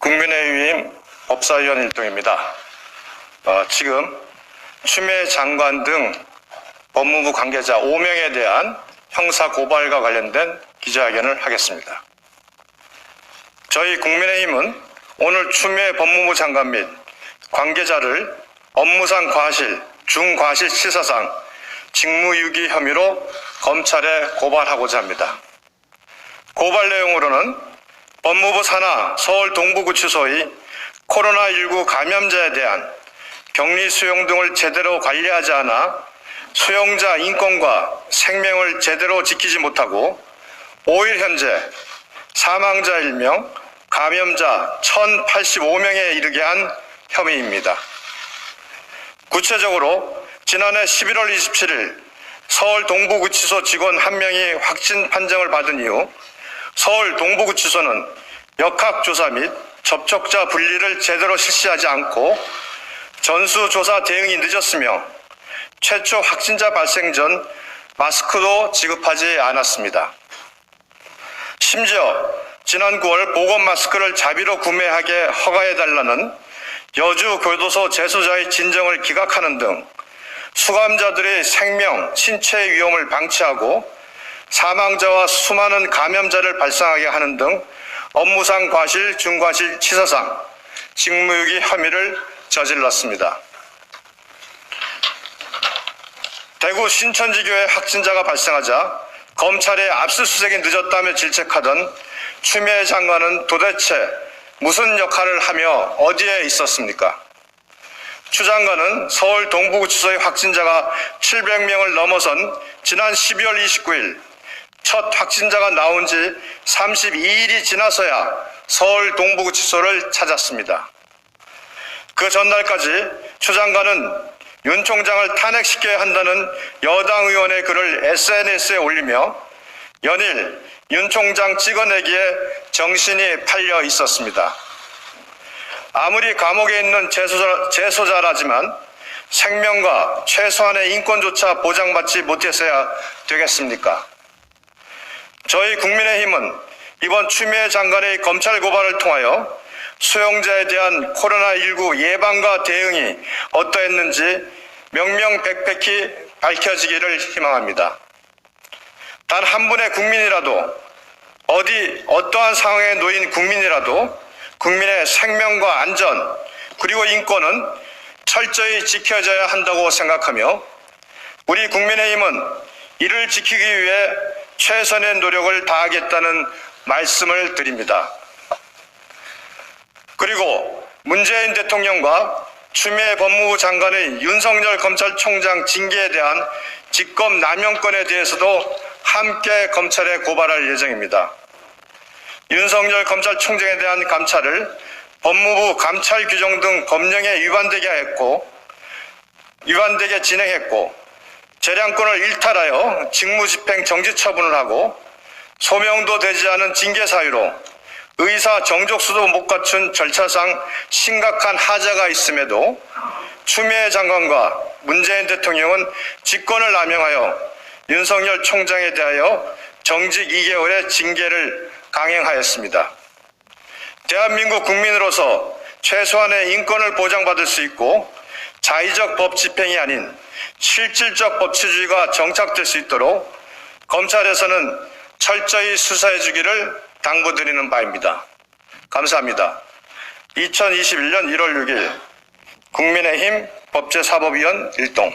국민의힘 법사위원 일동입니다. 지금 추미애 장관 등 법무부 관계자 5명에 대한 형사 고발과 관련된 기자회견을 하겠습니다. 저희 국민의힘은 오늘 추미애 법무부 장관 및 관계자를 업무상 과실, 중과실치사상, 직무유기 혐의로 검찰에 고발하고자 합니다. 고발 내용으로는 법무부 산하 서울 동부구치소의 코로나19 감염자에 대한 격리 수용 등을 제대로 관리하지 않아 수용자 인권과 생명을 제대로 지키지 못하고 5일 현재 사망자 1명, 감염자 1,085명에 이르게 한 혐의입니다. 구체적으로 지난해 11월 27일 서울 동부구치소 직원 1명이 확진 판정을 받은 이후 서울 동부구치소는 역학조사 및 접촉자 분리를 제대로 실시하지 않고 전수조사 대응이 늦었으며 최초 확진자 발생 전 마스크도 지급하지 않았습니다. 심지어 지난 9월 보건 마스크를 자비로 구매하게 허가해달라는 여주 교도소 재소자의 진정을 기각하는 등 수감자들의 생명, 신체 위험을 방치하고 사망자와 수많은 감염자를 발생하게 하는 등 업무상 과실, 중과실, 치사상, 직무유기 혐의를 저질렀습니다. 대구 신천지교회 확진자가 발생하자 검찰의 압수수색이 늦었다며 질책하던 추미애 장관은 도대체 무슨 역할을 하며 어디에 있었습니까? 추 장관은 서울 동부구치소의 확진자가 700명을 넘어선 지난 12월 29일 첫 확진자가 나온 지 32일이 지나서야 서울 동부구치소를 찾았습니다. 그 전날까지 추 장관은 윤 총장을 탄핵시켜야 한다는 여당 의원의 글을 SNS에 올리며 연일 윤 총장 찍어내기에 정신이 팔려 있었습니다. 아무리 감옥에 있는 재소자라지만 생명과 최소한의 인권조차 보장받지 못해서야 되겠습니까? 저희 국민의힘은 이번 추미애 장관의 검찰 고발을 통하여 수용자에 대한 코로나19 예방과 대응이 어떠했는지 명명백백히 밝혀지기를 희망합니다. 단 한 분의 국민이라도 어떠한 상황에 놓인 국민이라도 국민의 생명과 안전 그리고 인권은 철저히 지켜져야 한다고 생각하며 우리 국민의힘은 이를 지키기 위해 최선의 노력을 다하겠다는 말씀을 드립니다. 그리고 문재인 대통령과 추미애 법무부 장관의 윤석열 검찰총장 징계에 대한 직권 남용권에 대해서도 함께 검찰에 고발할 예정입니다. 윤석열 검찰총장에 대한 감찰을 법무부 감찰 규정 등 법령에 위반되게 진행했고 재량권을 일탈하여 직무집행 정지 처분을 하고 소명도 되지 않은 징계 사유로 의사 정족수도 못 갖춘 절차상 심각한 하자가 있음에도 추미애 장관과 문재인 대통령은 직권을 남용하여 윤석열 총장에 대하여 정직 2개월의 징계를 강행하였습니다. 대한민국 국민으로서 최소한의 인권을 보장받을 수 있고 자의적 법 집행이 아닌 실질적 법치주의가 정착될 수 있도록 검찰에서는 철저히 수사해 주기를 당부드리는 바입니다. 감사합니다. 2021년 1월 6일 국민의힘 법제사법위원 일동